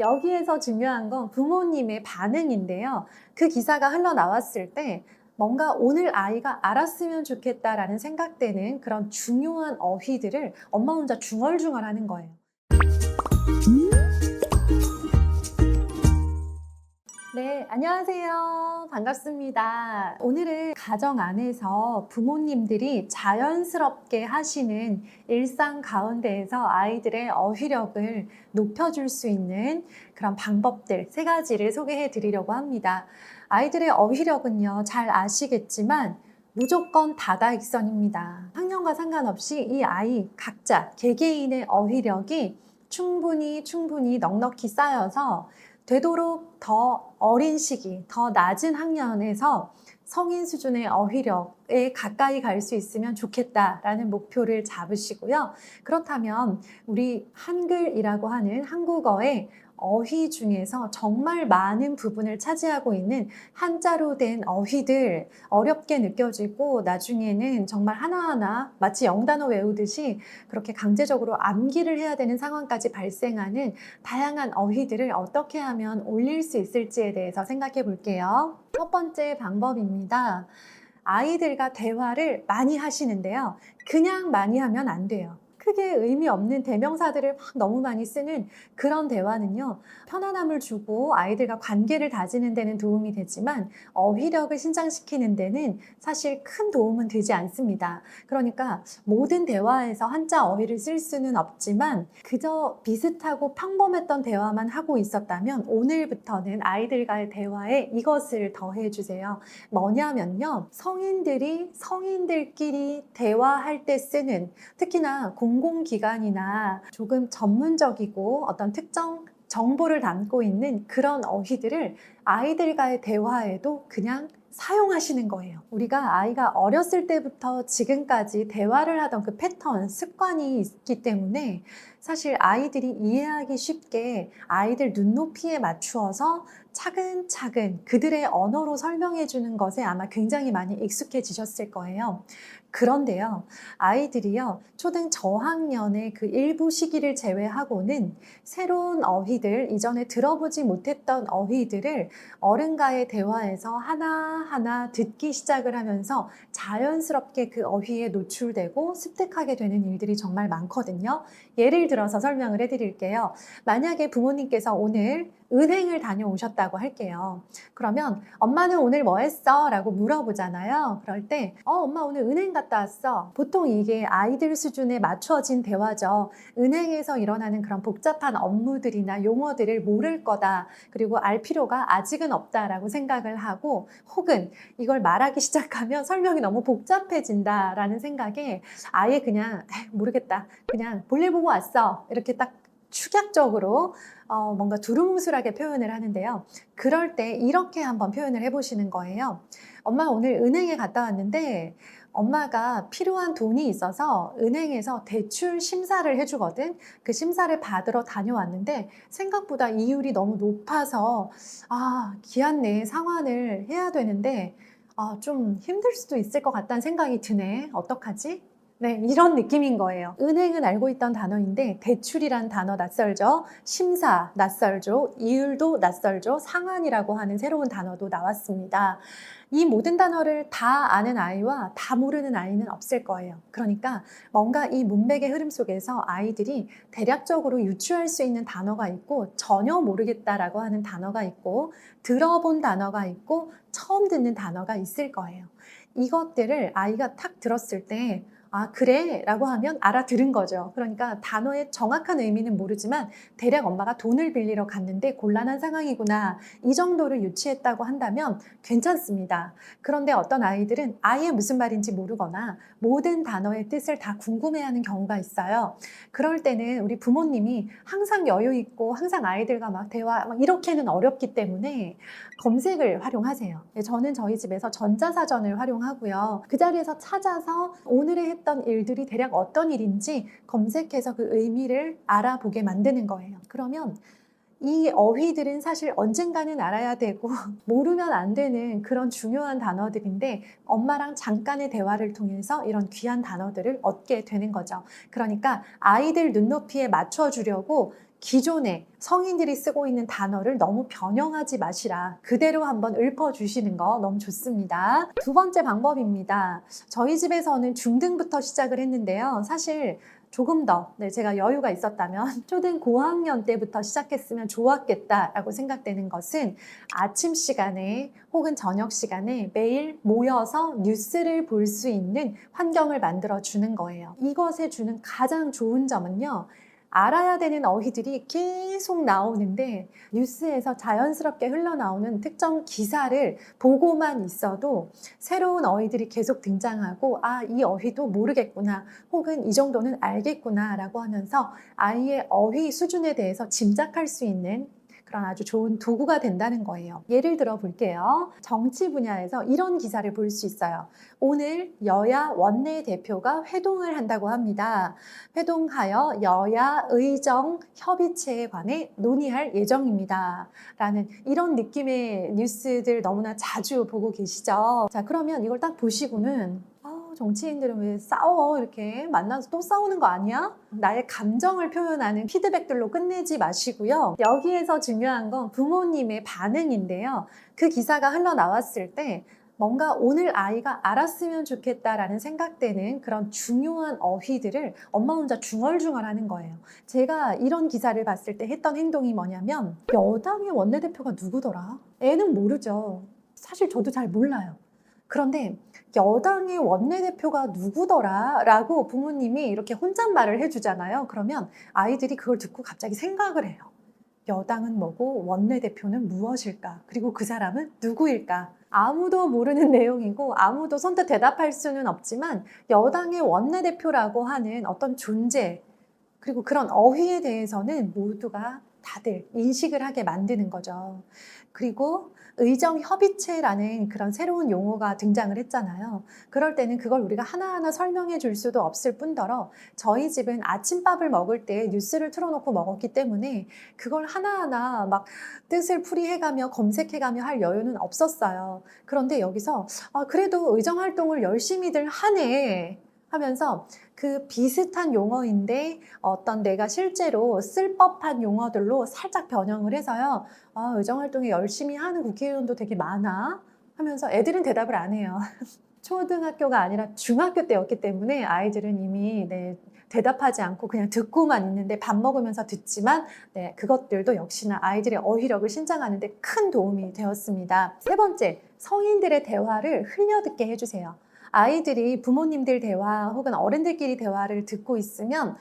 여기에서 중요한 건 부모님의 반응인데요. 그 기사가 흘러나왔을 때 뭔가 오늘 아이가 알았으면 좋겠다라는 생각되는 그런 중요한 어휘들을 엄마 혼자 중얼중얼 하는 거예요. 네, 안녕하세요. 반갑습니다. 오늘은 가정 안에서 부모님들이 자연스럽게 하시는 일상 가운데에서 아이들의 어휘력을 높여줄 수 있는 그런 방법들 3가지를 소개해 드리려고 합니다. 아이들의 어휘력은요, 잘 아시겠지만 무조건 다다익선입니다. 학년과 상관없이 이 아이 각자 개개인의 어휘력이 충분히 넉넉히 쌓여서 되도록 더 어린 시기, 더 낮은 학년에서 성인 수준의 어휘력에 가까이 갈 수 있으면 좋겠다라는 목표를 잡으시고요. 그렇다면 우리 한글이라고 하는 한국어의 어휘 중에서 정말 많은 부분을 차지하고 있는 한자로 된 어휘들, 어렵게 느껴지고 나중에는 정말 하나하나 마치 영단어 외우듯이 그렇게 강제적으로 암기를 해야 되는 상황까지 발생하는 다양한 어휘들을 어떻게 하면 올릴 수 있을지에 대해서 생각해 볼게요. 첫 번째 방법입니다. 아이들과 대화를 많이 하시는데요. 그냥 많이 하면 안 돼요. 크게 의미 없는 대명사들을 막 너무 많이 쓰는 그런 대화는요, 편안함을 주고 아이들과 관계를 다지는 데는 도움이 되지만 어휘력을 신장시키는 데는 사실 큰 도움은 되지 않습니다. 그러니까 모든 대화에서 한자 어휘를 쓸 수는 없지만 그저 비슷하고 평범했던 대화만 하고 있었다면 오늘부터는 아이들과의 대화에 이것을 더해 주세요. 뭐냐면요, 성인들이 성인들끼리 대화할 때 쓰는, 특히나 공공기관이나 조금 전문적이고 어떤 특정 정보를 담고 있는 그런 어휘들을 아이들과의 대화에도 그냥 사용하시는 거예요. 우리가 아이가 어렸을 때부터 지금까지 대화를 하던 그 패턴, 습관이 있기 때문에 사실 아이들이 이해하기 쉽게 아이들 눈높이에 맞추어서 차근차근 그들의 언어로 설명해 주는 것에 아마 굉장히 많이 익숙해지셨을 거예요. 그런데요, 아이들이요, 초등 저학년의 그 일부 시기를 제외하고는 새로운 어휘들, 이전에 들어보지 못했던 어휘들을 어른과의 대화에서 하나하나 듣기 시작을 하면서 자연스럽게 그 어휘에 노출되고 습득하게 되는 일들이 정말 많거든요. 예를 들어서 설명을 해드릴게요. 만약에 부모님께서 오늘 은행을 다녀오셨다고 할게요. 그러면 엄마는 오늘 뭐 했어? 라고 물어보잖아요. 그럴 때 엄마 오늘 은행 갔다 왔어. 보통 이게 아이들 수준에 맞춰진 대화죠. 은행에서 일어나는 그런 복잡한 업무들이나 용어들을 모를 거다. 그리고 알 필요가 아직은 없다라고 생각을 하고, 혹은 이걸 말하기 시작하면 설명이 너무 복잡해진다라는 생각에 아예 그냥 모르겠다. 그냥 볼일 보고 왔어. 이렇게 딱 축약적으로 뭔가 두루뭉술하게 표현을 하는데요. 그럴 때 이렇게 한번 표현을 해보시는 거예요. 엄마 오늘 은행에 갔다 왔는데 엄마가 필요한 돈이 있어서 은행에서 대출 심사를 해주거든. 그 심사를 받으러 다녀왔는데 생각보다 이율이 너무 높아서 기한 내에 상환을 해야 되는데 좀 힘들 수도 있을 것 같다는 생각이 드네. 어떡하지? 네, 이런 느낌인 거예요. 은행은 알고 있던 단어인데 대출이란 단어 낯설죠. 심사 낯설죠. 이율도 낯설죠. 상환이라고 하는 새로운 단어도 나왔습니다. 이 모든 단어를 다 아는 아이와 다 모르는 아이는 없을 거예요. 그러니까 뭔가 이 문맥의 흐름 속에서 아이들이 대략적으로 유추할 수 있는 단어가 있고, 전혀 모르겠다라고 하는 단어가 있고, 들어본 단어가 있고, 처음 듣는 단어가 있을 거예요. 이것들을 아이가 탁 들었을 때 그래? 라고 하면 알아들은 거죠. 그러니까 단어의 정확한 의미는 모르지만 대략 엄마가 돈을 빌리러 갔는데 곤란한 상황이구나, 이 정도를 유치했다고 한다면 괜찮습니다. 그런데 어떤 아이들은 아예 무슨 말인지 모르거나 모든 단어의 뜻을 다 궁금해하는 경우가 있어요. 그럴 때는 우리 부모님이 항상 여유 있고 항상 아이들과 막 대화 이렇게는 어렵기 때문에 검색을 활용하세요. 저는 저희 집에서 전자사전을 활용하고요. 그 자리에서 찾아서 오늘의 했던 일들이 대략 어떤 일인지 검색해서 그 의미를 알아보게 만드는 거예요. 그러면 이 어휘들은 사실 언젠가는 알아야 되고 모르면 안 되는 그런 중요한 단어들인데 엄마랑 잠깐의 대화를 통해서 이런 귀한 단어들을 얻게 되는 거죠. 그러니까 아이들 눈높이에 맞춰주려고 기존에 성인들이 쓰고 있는 단어를 너무 변형하지 마시라. 그대로 한번 읊어주시는 거 너무 좋습니다. 두 번째 방법입니다. 저희 집에서는 중등부터 시작을 했는데요. 사실 조금 더 제가 여유가 있었다면 초등 고학년 때부터 시작했으면 좋았겠다라고 생각되는 것은 아침 시간에 혹은 저녁 시간에 매일 모여서 뉴스를 볼 수 있는 환경을 만들어 주는 거예요. 이것에 주는 가장 좋은 점은요. 알아야 되는 어휘들이 계속 나오는데 뉴스에서 자연스럽게 흘러나오는 특정 기사를 보고만 있어도 새로운 어휘들이 계속 등장하고 아, 이 어휘도 모르겠구나 혹은 이 정도는 알겠구나 라고 하면서 아이의 어휘 수준에 대해서 짐작할 수 있는 그런 아주 좋은 도구가 된다는 거예요. 예를 들어 볼게요. 정치 분야에서 이런 기사를 볼 수 있어요. 오늘 여야 원내대표가 회동을 한다고 합니다. 회동하여 여야 의정 협의체에 관해 논의할 예정입니다. 라는 이런 느낌의 뉴스들 너무나 자주 보고 계시죠. 자, 그러면 이걸 딱 보시고는 정치인들은 왜 싸워? 이렇게 만나서 또 싸우는 거 아니야? 나의 감정을 표현하는 피드백들로 끝내지 마시고요. 여기에서 중요한 건 부모님의 반응인데요. 그 기사가 흘러나왔을 때 뭔가 오늘 아이가 알았으면 좋겠다라는 생각되는 그런 중요한 어휘들을 엄마 혼자 중얼중얼 하는 거예요. 제가 이런 기사를 봤을 때 했던 행동이 뭐냐면 여당의 원내대표가 누구더라? 애는 모르죠. 사실 저도 잘 몰라요. 그런데 여당의 원내대표가 누구더라? 라고 부모님이 이렇게 혼잣말을 해주잖아요. 그러면 아이들이 그걸 듣고 갑자기 생각을 해요. 여당은 뭐고 원내대표는 무엇일까? 그리고 그 사람은 누구일까? 아무도 모르는 내용이고 아무도 선뜻 대답할 수는 없지만 여당의 원내대표라고 하는 어떤 존재 그리고 그런 어휘에 대해서는 모두가 다들 인식을 하게 만드는 거죠. 그리고 의정협의체라는 그런 새로운 용어가 등장을 했잖아요. 그럴 때는 그걸 우리가 하나하나 설명해 줄 수도 없을 뿐더러 저희 집은 아침밥을 먹을 때 뉴스를 틀어놓고 먹었기 때문에 그걸 하나하나 막 뜻을 풀이해가며 검색해가며 할 여유는 없었어요. 그런데 여기서 그래도 의정활동을 열심히들 하네 하면서 그 비슷한 용어인데 어떤 내가 실제로 쓸 법한 용어들로 살짝 변형을 해서요. 의정활동에 열심히 하는 국회의원도 되게 많아 하면서 애들은 대답을 안 해요. 초등학교가 아니라 중학교 때였기 때문에 아이들은 이미 대답하지 않고 그냥 듣고만 있는데 밥 먹으면서 듣지만 그것들도 역시나 아이들의 어휘력을 신장하는 데 큰 도움이 되었습니다. 세 번째, 성인들의 대화를 흘려듣게 해주세요. 아이들이 부모님들 대화 혹은 어른들끼리 대화를 듣고 있으면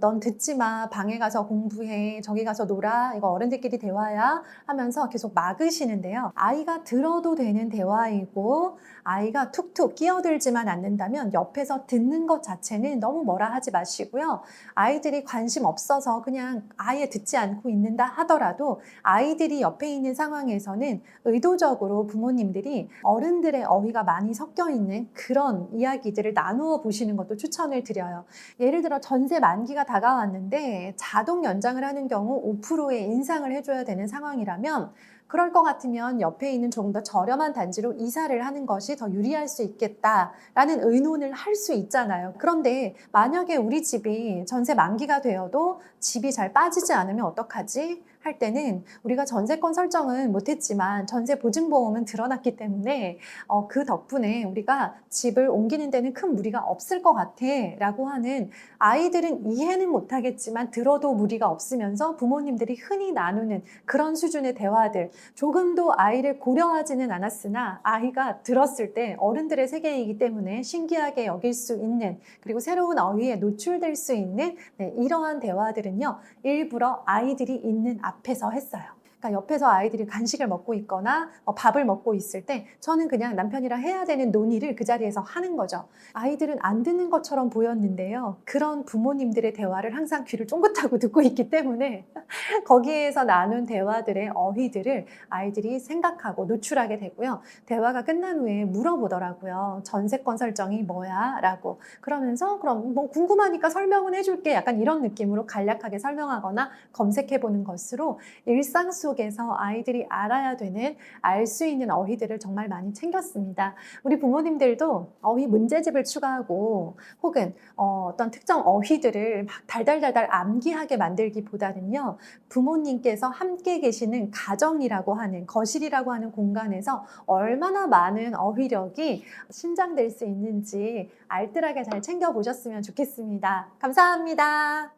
넌 듣지 마. 방에 가서 공부해. 저기 가서 놀아. 이거 어른들끼리 대화야. 하면서 계속 막으시는데요. 아이가 들어도 되는 대화이고 아이가 툭툭 끼어들지만 않는다면 옆에서 듣는 것 자체는 너무 뭐라 하지 마시고요. 아이들이 관심 없어서 그냥 아예 듣지 않고 있는다 하더라도 아이들이 옆에 있는 상황에서는 의도적으로 부모님들이 어른들의 어휘가 많이 섞여 있는 그런 이야기들을 나누어 보시는 것도 추천을 드려요. 예를 들어 전세 만기가 다가왔는데 자동 연장을 하는 경우 5%의 인상을 해줘야 되는 상황이라면 그럴 것 같으면 옆에 있는 조금 더 저렴한 단지로 이사를 하는 것이 더 유리할 수 있겠다라는 의논을 할 수 있잖아요. 그런데 만약에 우리 집이 전세 만기가 되어도 집이 잘 빠지지 않으면 어떡하지? 할 때는 우리가 전세권 설정은 못했지만 전세 보증보험은 들어놨기 때문에 그 덕분에 우리가 집을 옮기는 데는 큰 무리가 없을 것 같아 라고 하는 아이들은 이해는 못하겠지만 들어도 무리가 없으면서 부모님들이 흔히 나누는 그런 수준의 대화들 조금도 아이를 고려하지는 않았으나 아이가 들었을 때 어른들의 세계이기 때문에 신기하게 여길 수 있는 그리고 새로운 어휘에 노출될 수 있는 이러한 대화들은요 일부러 아이들이 있는 앞에서 했어요. 그러니까 옆에서 아이들이 간식을 먹고 있거나 밥을 먹고 있을 때 저는 그냥 남편이랑 해야 되는 논의를 그 자리에서 하는 거죠. 아이들은 안 듣는 것처럼 보였는데요. 그런 부모님들의 대화를 항상 귀를 쫑긋하고 듣고 있기 때문에 거기에서 나눈 대화들의 어휘들을 아이들이 생각하고 노출하게 되고요. 대화가 끝난 후에 물어보더라고요. 전세권 설정이 뭐야? 라고. 그러면서 그럼 뭐 궁금하니까 설명은 해줄게. 약간 이런 느낌으로 간략하게 설명하거나 검색해보는 것으로 일상 속 속에서 아이들이 알아야 되는, 알 수 있는 어휘들을 정말 많이 챙겼습니다. 우리 부모님들도 어휘 문제집을 추가하고 혹은 어떤 특정 어휘들을 막 달달달달 암기하게 만들기보다는요, 부모님께서 함께 계시는 가정이라고 하는, 거실이라고 하는 공간에서 얼마나 많은 어휘력이 신장될 수 있는지 알뜰하게 잘 챙겨보셨으면 좋겠습니다. 감사합니다.